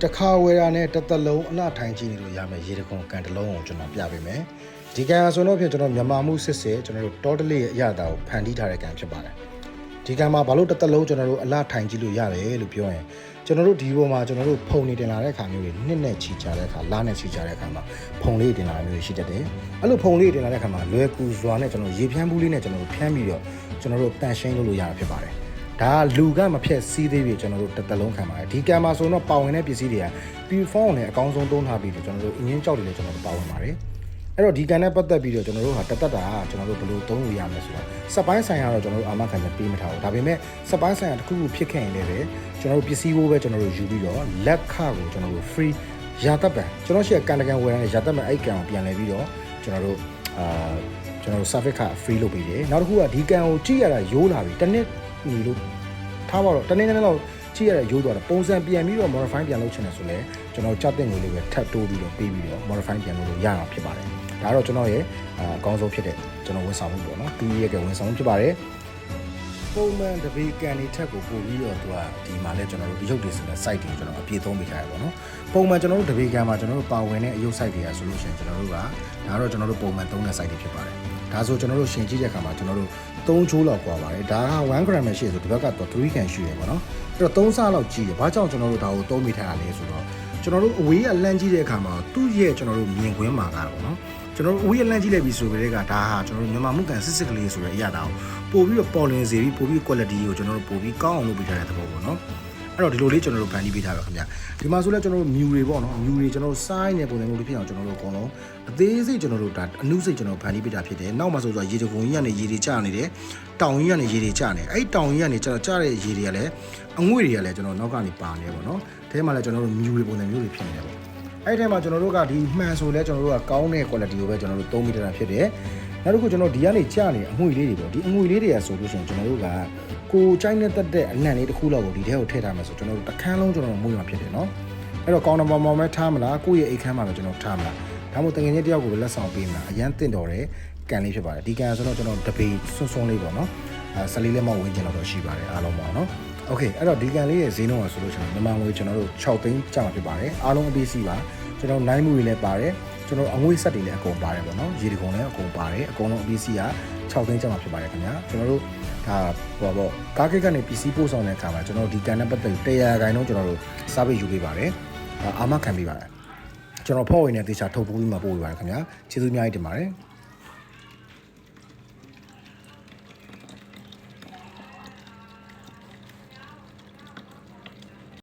တခါဝယ်တာနဲ့တစ်သက်လုံးအလှထိုင်ကြည့်နေလို့ရမယ်ရေတခွန်ကန်တလုံးကိုကျွန်တော်ပြပေးမယ်ဒီကန်ဆိုတော့ဖြင့်ကျွန်တော်မြန်မာမှုစစ်စစ်ကျွန်တော်တို့တောတလေးရဲ့အရာတာကိုဖန်တီးထားတဲ့ကန်ဖြစ်ပါတယ်ဒီကန်မှာဘာလို့တစ်သက်လုံးကျွန်တော်တို့အလှထိုင်ကြည့်လို့ရတယ်လို့ပြောရင်ကျွန်တော်တို့ဒီဘောမှာကျွန်တော်တို့ဖုန်နေတင်လာတဲ့အခါမျိုးတွေနှစ်နဲ့ချီကြတဲ့အခါလားနဲ့ချီကြတဲ့အခါမှာဖုန်လေးတင်လာမျိုးရှိတတ်တယ်အဲ့လိုဖုန်လေးတင်လာတဲ့အခါမှာလွယ်ကူစွာနဲ့ကျွန်တော်ရေဖြန်းဘူးလေးနဲ့ကျွန်တော်တို့ဖြန်းပြီးတော့ကျွန်တော်တို့တန်ရှင်းလို့ရတာဖြစ်ပါတယ်ဒါလူကမဖြက်စီးသေးပြီကျွန်တော်တို့တစ်သက်လုံးခံပါတယ်ဒီကံမှာဆိုတော့ပါဝင်တဲ့ပစ္စည်းတွေက P4 နဲ့အကောင်းဆုံးသုံးထားပြီးတော့ကျွန်တော်တို့အငင်းကြောက်တွေလည်းကျွန်တော်တို့ပါဝင်ပါတယ်အဲ့တော့ဒီကံနဲ့ပတ်သက်ပြီးတော့ကျွန်တော်တို့ဟာတသက်တာကျွန်တော်တို့ဘယ်လိုသုံးလို့ရမလဲဆိုတော့စက်ပိုင်းဆိုင်ရာတော့ကျွန်တော်တို့အာမခံချက်ပေးမထားဘူးဒါပေမဲ့စက်ပိုင်းဆိုင်ရာတစ်ခုခုဖြစ်ခဲ့ရင်လည်းပဲကျွန်တော်တို့ပစ္စည်းဘိုးပဲကျွန်တော်တို့ယူပြီးတော့လက်ခကိုကျွန်တော်တို့ free ရာသက်ပံကျွန်တော်ရှိကန်တကန်ဝယ်ရတဲ့ရာသက်ပံအဲ့ကံကိုပြန်လဲပြီးတော့ကျွန်တော်တို့ service ခ free လုပ်ပေးတယ်နောက်တစ်ခုကဒီကံကိုကြည့်ရတာရိုးလာပြီတစ်နှစ်ညီလို့ထားပါတော့တနေ့နဲ့တော့ကြည့်ရတဲ့ရိုးသွားတာပုံစံပြန်ပြီးတော့ modify ပြန်လုပ်ချင်တယ်ဆိုလဲကျွန်တော်ကြောက်တဲ့ငွေလေးပဲထပ်တိုးပြီးတော့ပေးပြီးတော့ modify ပြန်လုပ်လို့ရတာဖြစ်ပါတယ်ဒါတော့ကျွန်တော်ရဲ့အကောင်းဆုံးဖြစ်တဲ့ကျွန်တော်ဝန်ဆောင်မှုပေါ့နော်2ရက်ဝန်ဆောင်မှုဖြစ်ပါတယ်ပုံမှန်တပေကန်တွေထက်ကိုပို့ပြီးတော့သူကဒီမှာလဲကျွန်တော်တို့ရုပ်တွေဆိုတဲ့ site တွေကျွန်တော်အပြည့်သုံးပေးထားရပါတော့ပုံမှန်ကျွန်တော်တို့တပေကန်မှာကျွန်တော်တို့ပါဝင်တဲ့အရုပ် site တွေကဆိုလို့ရှိရင်ကျွန်တော်တို့ကဒါတော့ကျွန်တော်တို့ပုံမှန်သုံးတဲ့ site တွေဖြစ်ပါတယ်ဒါဆိုကျွန်တော်တို့ရှင်ကြည့်တဲ့အခါမှာကျွန်တော်တို့3ချိုးလောက်ကွာပါတယ်ဒါက1 gram ရှိဆိုဒီဘက်ကတော့3 can ရှိရပါတော့အဲ့တော့3ဆလောက်ကြီးတယ်ဘာကြောင့်ကျွန်တော်တို့ဒါကိုသုံးမိထားရလဲဆိုတော့ကျွန်တော်တို့အဝေးကလမ်းကြည့်တဲ့အခါမှာသူ့ရဲ့ကျွန်တော်တို့မြင်ကွင်းမှာကတော့နော်ကျွန်တော်တို့အဝေးကလမ်းကြည့်လိုက်ပြီဆိုကြတဲ့ကဒါဟာကျွန်တော်တို့မြန်မာမှုကန်စစ်စစ်ကလေးဆိုတဲ့အရာတောင်ပို့ပြီးတော့ပေါ်လင်းစေပြီးပို့ပြီး quality ကိုကျွန်တော်တို့ပို့ပြီးကောင်းအောင်လုပ်ပေးထားတဲ့သဘောပေါ့နော်အဲ့တော့ဒီလိုလေးကျွန်တော်တို့ဖန်တီးပေးထားပါခင်ဗျာဒီမှာဆိုလဲကျွန်တော်တို့မြူတွေပေါ့နော်မြူတွေကျွန်တော်တို့စိုင်းနေပုံစံမျိုးလေးဖြစ်အောင်ကျွန်တော်တို့အကုန်လုံးအသေးစိတ်ကျွန်တော်တို့ဒါအနုစိတ်ကျွန်တော်ဖန်တီးပေးတာဖြစ်တယ်နောက်မှဆိုတော့ရေတကုံကြီးကနေရေတွေကျနေတယ်တောင်ကြီးကနေရေတွေကျနေအဲ့တောင်ကြီးကနေကျတဲ့ရေတွေကလည်းအငွေ့တွေကလည်းကျွန်တော်နောက်ကနေပါနေပေါ့နော်အဲမှာလည်းကျွန်တော်တို့မြူတွေပုံစံမျိုးတွေဖြစ်နေတယ်ပေါ့အဲ့ထဲမှာကျွန်တော်တို့ကဒီမှန်ဆိုလဲကျွန်တော်တို့ကကောင်းတဲ့ quality ကိုပဲကျွန်တော်တို့သုံးမိတာဖြစ်တယ်နောက်တစ်ခုကျွန်တော်ဒီကနေကျနေအငွေ့လေးတွေပေါ့ဒီအငွေ့လေးတွေကဆိုလို့ရှိရင်ကျွန်တော်တို့ကကိုချိုင်းနဲ့တက်တဲ့အနံ့လေးတစ်ခုလောက်ကိုဒီထဲကိုထည့်ထားမယ်ဆိုကျွန်တော်တို့တစ်ခန်းလုံးကျွန်တော်မှုရမှာဖြစ်တယ်နော်အဲ့တော့ကောင်းတယ်ပေါ်ပေါ်မဲ့ထားမလားကိုယ့်ရဲ့အိတ်ခန်းမှာပဲကျွန်တော်ထားမလားဒါမှမဟုတ်တကယ်ချင်းတယောက်ကိုလက်ဆောင်ပေးမလားအရန်တင့်တော်တဲ့ကန်လေးဖြစ်ပါတယ်ဒီကန်ဆိုတော့ကျွန်တော်တပေဆွန်းဆွန်းလေးပေါ့နော်ဆလေးလက်မဝင်ကျင်တော့ရှိပါတယ်အားလုံးပေါ့နော်โอเคအဲ့တော့ဒီကန်လေးရဲ့ဈေးနှုန်းကဆိုလို့ရှိရင်မြန်မာငွေကျွန်တော်တို့6သိန်းကျမှာဖြစ်ပါတယ်အားလုံးအပေးစီပါကျွန်တော်နိုင်မှုတွေလည်းပါတယ်ကျွန်တော်အငွေ့ဆက်တွေလည်းအကုန်ပါတယ်ပေါ့နော်ရေဒီကုံလည်းအကုန်ပါတယ်အကုန်လုံးအပေးစီက6သိန်းကျမှာဖြစ်ပါတယ်ခင်ဗျာကျွန်တော်တို့ဒါဟောပေါ့ကားကိတ်ကနေပစ္စည်းပို့ဆောင်တဲ့အခါမှာကျွန်တော်ဒီကန်နဲ့ပတ်သက်ပြီး100ခိုင်နှုန်းကျွန်တော်တို့စားပေးယူပေးပါတယ်အာမခံပေးပါတယ်ကျွန်တော်ဖောက်ဝင်တဲ့တေချာထုတ်ပိုးပြီးမှပို့ပေးပါတယ်ခင်ဗျာကျေးဇူးအများကြီးတင်ပါတယ်